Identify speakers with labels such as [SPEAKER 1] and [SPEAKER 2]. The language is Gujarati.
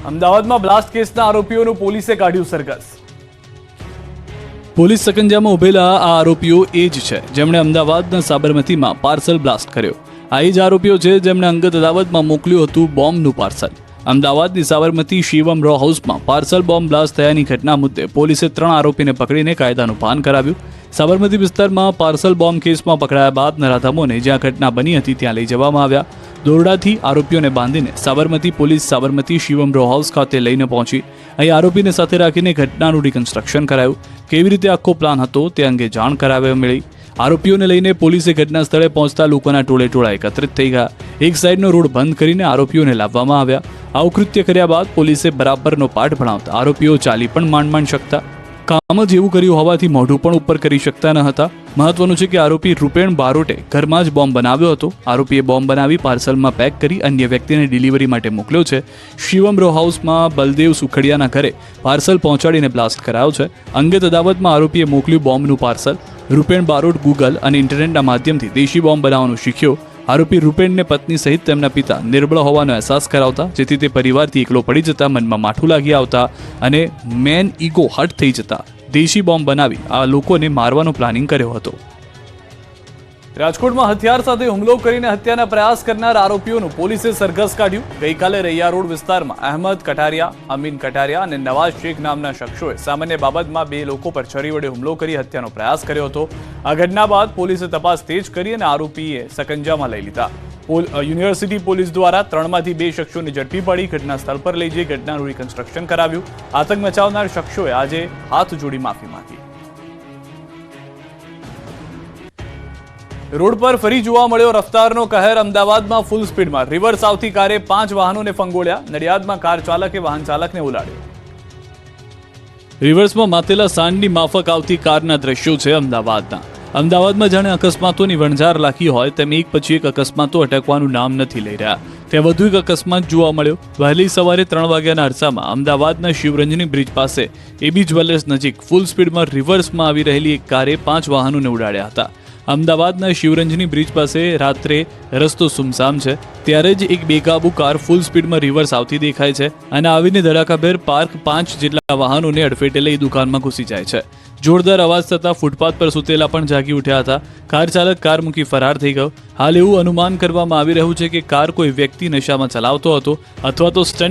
[SPEAKER 1] અમદાવાદમાં બ્લાસ્ટ કેસના આરોપીઓનું પોલીસે કાઢ્યું સરઘસ।
[SPEAKER 2] પોલીસ સકંજામાં ઉભેલા આ આરોપીઓ એ જ છે જેમણે અમદાવાદના સાબરમતીમાં પાર્સલ બ્લાસ્ટ કર્યો। આ એ જ આરોપીઓ છે જેમણે અંગત અદાવતમાં મોકલ્યું હતું બોમ્બનું પાર્સલ। અમદાવાદની સાબરમતી શિવમ રો હાઉસમાં પાર્સલ બોમ્બ બ્લાસ્ટ થયાની ઘટના મુદ્દે પોલીસે 3 આરોપીને પકડીને કાયદાનું ભાન કરાવ્યું। સાબરમતી વિસ્તારમાં પાર્સલ બોમ્બ કેસમાં પકડાયા બાદ નરાધમોને જ્યાં ઘટના બની હતી ત્યાં લઈ જવામાં આવ્યા। દોરડાથી આરોપીઓને બાંધીને Sabarmati police Sabarmati Shivam row house ખાતે લઈને પહોંચી। અહીં આરોપીને સાથે રાખીને ઘટનાનું રિકન્સ્ટ્રક્શન કરાયું। કેવી રીતે આખો પ્લાન હતો તે અંગે જાણ કરાવવા મળી। આરોપીઓને લઈને પોલીસે ઘટના સ્થળે પહોંચતા લોકોના ટોળે એકત્રિત થઈ ગયા। એક સાઈડનો રોડ બંધ કરીને આરોપીઓને લાવવામાં આવ્યા। આ કૃત્ય કર્યા બાદ પોલીસે બરાબરનો પાઠ ભણાવતા આરોપીઓ ચાલી પણ માંડ શકતા। કામ જ એવું કર્યું હોવાથી મોઢું પણ ઉપર કરી શકતા ન હતા। મહત્વનું છે કે આરોપી રૂપેણ બારોટે ઘરમાં જ બોમ્બ બનાવ્યો હતો। આરોપીએ બોમ્બ બનાવી પાર્સલમાં પેક કરી અન્ય વ્યક્તિને ડિલિવરી માટે મોકલ્યો છે। શિવમ રો હાઉસમાં બલદેવ સુખડિયાના ઘરે પાર્સલ પહોંચાડીને બ્લાસ્ટ કરાયો છે। અંગત અદાવતમાં આરોપીએ મોકલ્યું બોમ્બનું પાર્સલ। રૂપેણ બારોટ ગૂગલ અને ઇન્ટરનેટના માધ્યમથી દેશી બોમ્બ બનાવવાનું શીખ્યો। આરોપી રૂપેણને પત્ની સહિત તેમના પિતા નિર્બળ હોવાનો અહેસાસ કરાવતા જેથી તે પરિવારથી એકલો પડી જતા મનમાં માઠું લાગી આવતા અને મેન ઈગો હટ થઈ જતા દેશી બોમ્બ બનાવી આ લોકોને મારવાનો પ્લાનિંગ કર્યો હતો।
[SPEAKER 1] રાજકોટમાં હથિયાર સાથે હુમલો કરીને હત્યાના પ્રયાસ કરનાર આરોપીઓનું પોલીસે સરઘસ કાઢ્યું। ગઈકાલે રૈયા રોડ વિસ્તારમાં અહેમદ કટારિયા, અમીન કટારિયા અને નવાઝ શેખ નામના શખ્સોએ સામાન્ય બાબતમાં 2 લોકો પર છરી વડે હુમલો કરી હત્યાનો પ્રયાસ કર્યો હતો। આ ઘટના બાદ પોલીસે તપાસ તેજ કરી અને આરોપીએ સકંજામાં લઈ લીધા। યુનિવર્સિટી પોલીસ દ્વારા 3માંથી 2 શખ્સોને ઝડપી પાડી ઘટના સ્થળ પર લઈ જઈ ઘટનાનું રિકન્સ્ટ્રક્શન કરાવ્યું। આતંક મચાવનાર શખ્સોએ આજે હાથ જોડી માફી માંગી। રોડ પર ફરી જોવા મળ્યો રફતારનો કહેર। અમદાવાદમાં ફૂલ સ્પીડમાં રિવર્સ આવતી કારે 5 વાહનોને ફંગોળ્યા। નડિયાદમાં કાર ચાલકે વાહન ચાલકને ઉલાડ્યો।
[SPEAKER 2] રિવર્સમાં માતેલા સાંડની માફક આવતી કારના દ્રશ્યો છે અમદાવાદમાં જાણે અકસ્માતોની વણઝાર લાખી હોય તેમ એક પછી એક અકસ્માતો અટકવાનું નામ નથી લઈ રહ્યા। ત્યાં વધુ એક અકસ્માત જોવા મળ્યો। વહેલી સવારે 3 વાગ્યાના અરસામાં અમદાવાદના શિવરંજની બ્રિજ પાસે એબી જ્વેલર્સ નજીક ફૂલ સ્પીડમાં રિવર્સમાં આવી રહેલી એક કારે 5 વાહનોને ઉડાડ્યા હતા। અમદાવાદના શિવરંજની બ્રિજ પાસે રાત્રે રસ્તો સુમસામ છે ત્યારે જ એક બેકાબુ કાર ફૂલ સ્પીડમાં રિવર્સ આવતી દેખાય છે અને આવીને ધડાકાભેર પાર્ક 5 જેટલા વાહનોને અડફેટે લઈ દુકાનમાં ઘૂસી જાય છે। જોરદાર અવાજ થતા ફૂટપાથ પર સૂતેલા પણ જાગી ઉઠ્યા હતા। કાર ચાલક કાર મૂકી ફરાર થઈ ગયો। હાલ એવું અનુમાન કરવામાં આવી રહ્યું છે કે કાર કોઈ વ્યક્તિ નશામાં ચલાવતો હતો અથવા તો સ્ટન્ટ